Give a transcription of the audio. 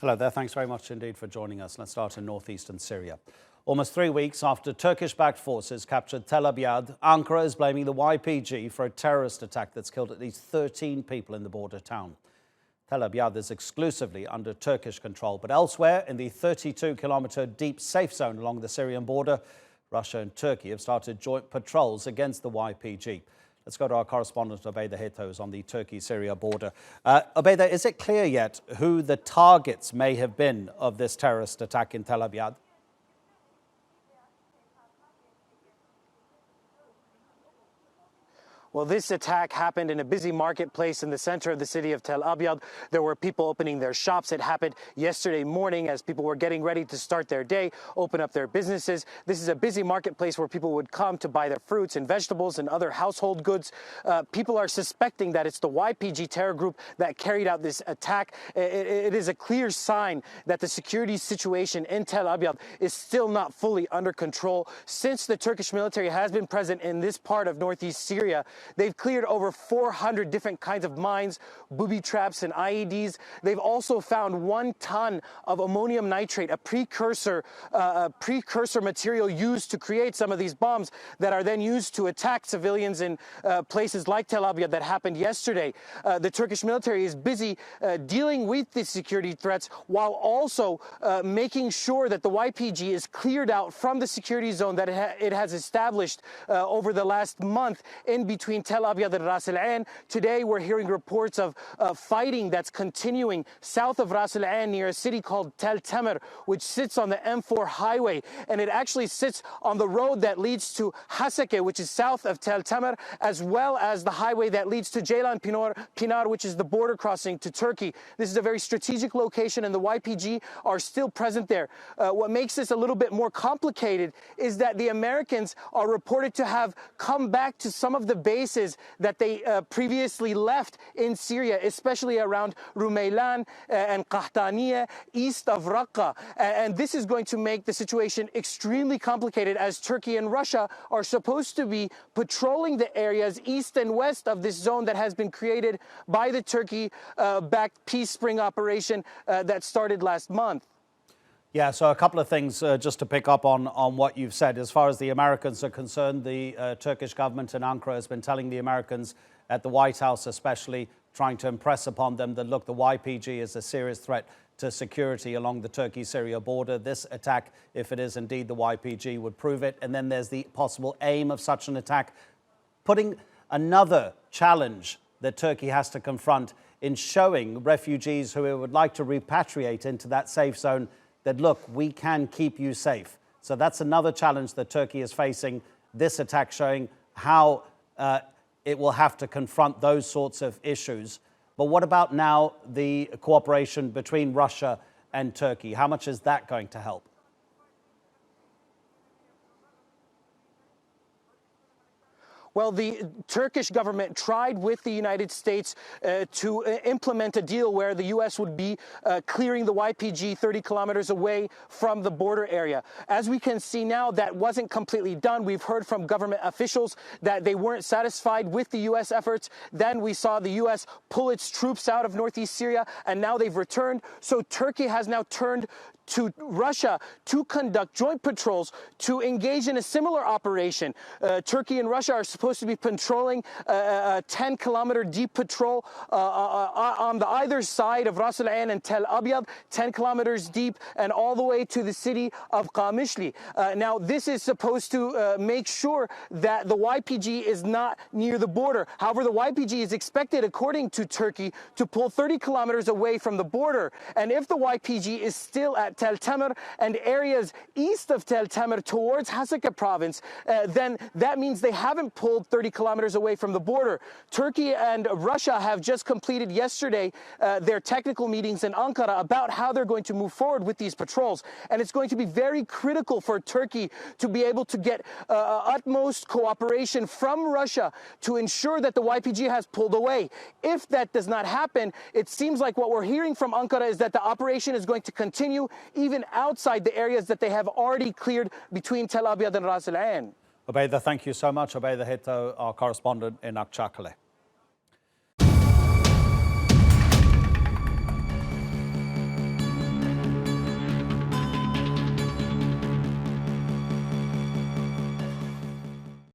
Hello there. Thanks very much indeed for joining us. Let's start in northeastern Syria. Almost 3 weeks after Turkish-backed forces captured Tel Abyad, Ankara is blaming the YPG for a terrorist attack that's killed at least 13 people in the border town. Tel Abyad is exclusively under Turkish control, but elsewhere in the 32-kilometre deep safe zone along the Syrian border, Russia and Turkey have started joint patrols against the YPG. Let's go to our correspondent, Obaida Hito, who's on the Turkey-Syria border. Obaida, is it clear yet who the targets may have been of this terrorist attack in Tel Abyad? Well, this attack happened in a busy marketplace in the center of the city of Tel Abyad. There were people opening their shops. It happened yesterday morning as people were getting ready to start their day, open up their businesses. This is a busy marketplace where people would come to buy their fruits and vegetables and other household goods. People are suspecting that it's the YPG terror group that carried out this attack. It is a clear sign that the security situation in Tel Abyad is still not fully under control. Since the Turkish military has been present in this part of northeast Syria, they've cleared over 400 different kinds of mines, booby traps, and IEDs. They've also found 1 ton of ammonium nitrate, a precursor material used to create some of these bombs that are then used to attack civilians in places like Tel Abyad that happened yesterday. The Turkish military is busy dealing with the security threats while also making sure that the YPG is cleared out from the security zone that it has established over the last month in between Tel Abyad and Ras Al Ain. Today, we're hearing reports of fighting that's continuing south of Ras Al Ain near a city called Tel Tamer, which sits on the M4 highway. And it actually sits on the road that leads to Hasake, which is south of Tel Tamer, as well as the highway that leads to Ceylan Pinar, which is the border crossing to Turkey. This is a very strategic location, and the YPG are still present there. What makes this a little bit more complicated is that the Americans are reported to have come back to some of the bases that they previously left in Syria, especially around Rumeylan and Qahtaniya, east of Raqqa. And this is going to make the situation extremely complicated, as Turkey and Russia are supposed to be patrolling the areas east and west of this zone that has been created by the Turkey-backed Peace Spring operation that started last month. Yeah, so a couple of things just to pick up on what you've said. As far as the Americans are concerned, the Turkish government in Ankara has been telling the Americans at the White House especially, trying to impress upon them that, look, the YPG is a serious threat to security along the Turkey-Syria border. This attack, if it is indeed the YPG, would prove it. And then there's the possible aim of such an attack, putting another challenge that Turkey has to confront in showing refugees who it would like to repatriate into that safe zone that, look, we can keep you safe. So that's another challenge that Turkey is facing, this attack showing how it will have to confront those sorts of issues. But what about now the cooperation between Russia and Turkey? How much is that going to help? Well, the Turkish government tried with the United States to implement a deal where the U.S. would be clearing the YPG 30 kilometers away from the border area. As we can see now, that wasn't completely done. We've heard from government officials that they weren't satisfied with the U.S. efforts. Then we saw the U.S. pull its troops out of northeast Syria, and now they've returned. So Turkey has now turned to Russia to conduct joint patrols to engage in a similar operation. Turkey and Russia are supposed to be patrolling a 10-kilometer deep patrol on the either side of Ras Al Ain and Tel Abyad, 10 kilometers deep and all the way to the city of Qamishli. Now, this is supposed to make sure that the YPG is not near the border. However, the YPG is expected, according to Turkey, to pull 30 kilometers away from the border. And if the YPG is still at Tel Tamer and areas east of Tel Tamer towards Hasaka province, then that means they haven't pulled 30 kilometers away from the border. Turkey and Russia have just completed yesterday their technical meetings in Ankara about how they're going to move forward with these patrols. And it's going to be very critical for Turkey to be able to get utmost cooperation from Russia to ensure that the YPG has pulled away. If that does not happen, it seems like what we're hearing from Ankara is that the operation is going to continue even outside the areas that they have already cleared between Tel Abyad and Ras Al Ain. Obaida, thank you so much. Obaida Hito, our correspondent in Akçakale.